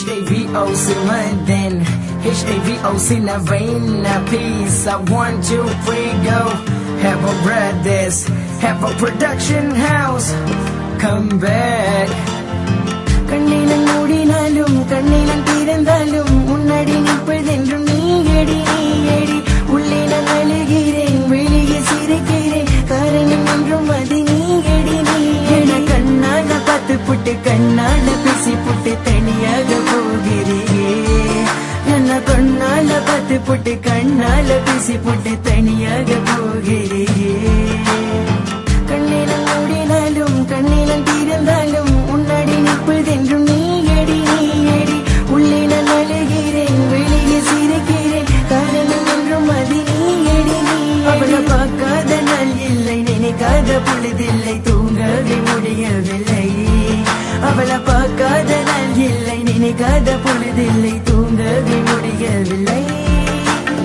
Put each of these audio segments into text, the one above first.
HAVOC more than HAVOC na vein na peace. I 1, 2, 3 go. Have a brothers, have a production house. Come back. கண்ணினம் மூடினாலும் கண்ணினம் திறந்தாலும் முன்னாடி நிற்பதென்றும் நீ eddy உள்ளே நான் அழுகிறேன் வெளியே சிரிக்கிறேன் காரணம் என்றும் அது நீ எடி என கண்ணால பார்த்து புட்டு கண்ணால பேசி புட்டு தனியாக போகிறே என்ன கண்ணால பார்த்து புட்டு கண்ணால பேசி புட்டு தனியாக போகிறே கண்ணினம் மூடினாலும் கண்ணினம் திறந்தாலும் முன்னாடி நிற்பதென்றும் நீ எடி உள்ளே நான் அழுகிறேன் வெளியே சிரிக்கிறேன் காரணம் என்றும் அது நீ எடி அவளை பார்க்காத நாள் இல்லை நினைக்காத பொழுதில்லை தூங்கவே முடியவில்லை அவளை பார்க்காத நாள் இல்லை நினைக்காத பொழுதில்லை தூங்கவே முடியவில்லை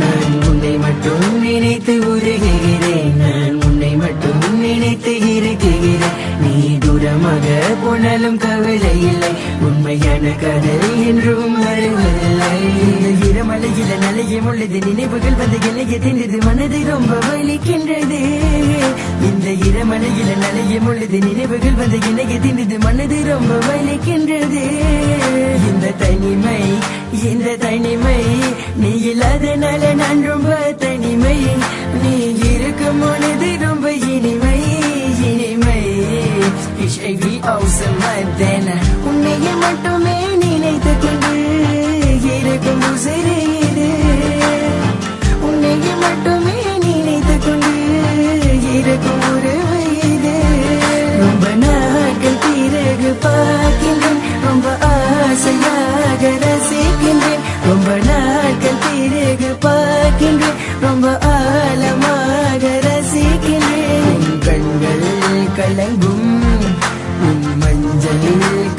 நான் உன்னை மட்டும் நினைத்து உருகுகிறேன் நான் உன்னை மட்டும் நினைத்து இருக்குகிறேன் நீ தூரமாக போனாலும் கவலை இல்லை உண்மையான கதை என்றும் வருவதில்லை இரமலையில நலையும் உள்ளது நினைவுகள் வந்து எல்லையை தின்றது மனதை ரொம்ப வலிக்கின்றது இந்த இரமலையில நலையும் உள்ளது நினைவுகள் வந்து எல்லையை தின்றது மனதை ரொம்ப வலிக்கின்றது இந்த தனிமை நீ இல்லாதனால நான் ரொம்ப தனிமை நீ இருக்கும் பொழுது ரொம்ப இனிமை HAVOC more than உன்னையே மட்டுமே நினைத்துக் கொண்டு இருக்கும் உசிறு இது உன்னையே மட்டுமே நினைத்துக் கொண்டு இருக்கும் உறவு இது ரொம்ப நாட்கள் பிறகு பார்க்கின்றேன் ரொம்ப ஆசையாக ரசிக்கின்றேன் ரொம்ப நாட்கள் பிறகு பார்க்கின்றேன் ரொம்ப ஆழமாக ரசிக்கின்றேன் கண்கள் கலங்கும் மஞ்சள்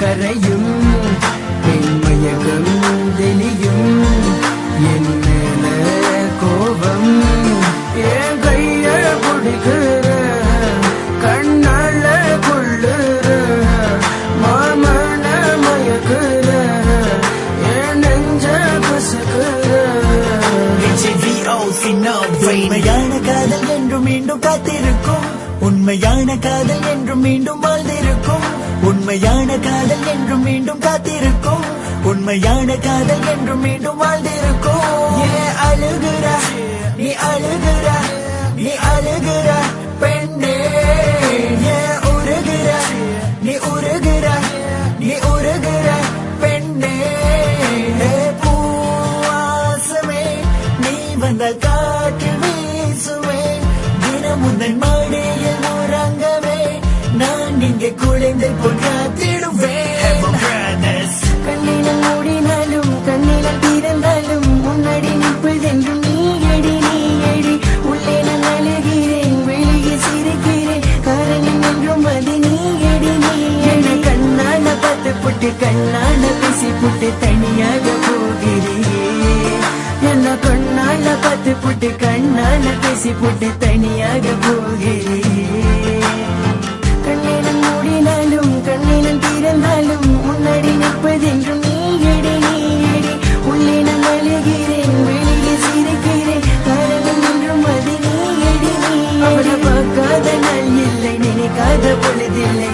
கரையும் மயக்கம் தெளியும் என்ன கோபம் என் கைய பிடிக்கிற கண்ணால கொள்ளுற மாமன மயக்குற என் நெஞ்ச பசுக்குற உண்மையான காதல் என்றும் மீண்டும் காத்திருக்கும் உண்மையான காதல் என்றும் மீண்டும் வாழ்ந்திருக்கும் உண்மையான காதல் என்றும் மீண்டும் காத்திருக்கும் உண்மையான காதல் என்றும் மீண்டும் வாழ்ந்திருக்கும் ஏன் அழுகிற நீ அழுகிற நீ அழுகிற பெண்ணே ஏன் உருகிற நீ உருகிற நீ உருகிற பெண்ணே பூவாசமே நீ வந்த காற்று வீசுமே தினம் உந்தன் மாடியில் உறங்கவே நான் இங்கே குழைந்து போற்றிடுவேன் கண்ணினம் மூடினாலும் கண்ணினம் திறந்தாலும் முன்னாடி நிற்பதென்றும் நீ எடி உள்ளே நான் அழுகிறேன் வெளியே சிரிக்கிறேன் காரணம் என்றும் அது நீ எடி என கண்ணால பார்த்து புட்டு கண்ணால பேசி புட்டு தனியாக போகிறேன் என்ன கண்ணால பார்த்து புட்டு கண்ணால பேசி புட்டு தனியாக போகிறேன் கண்ணினம் மூடினாலும் கண்ணினம் திறந்தாலும் முன்னாடி நிற்பதென்றும் நீ எடி உள்ளே நான் அழுகிறேன் வெளியே சிரிக்கிறேன் காரணம் என்றும் அது நீ எடி அவளை பார்க்காத நாள் இல்லை நினைக்காத பொழுதில்லை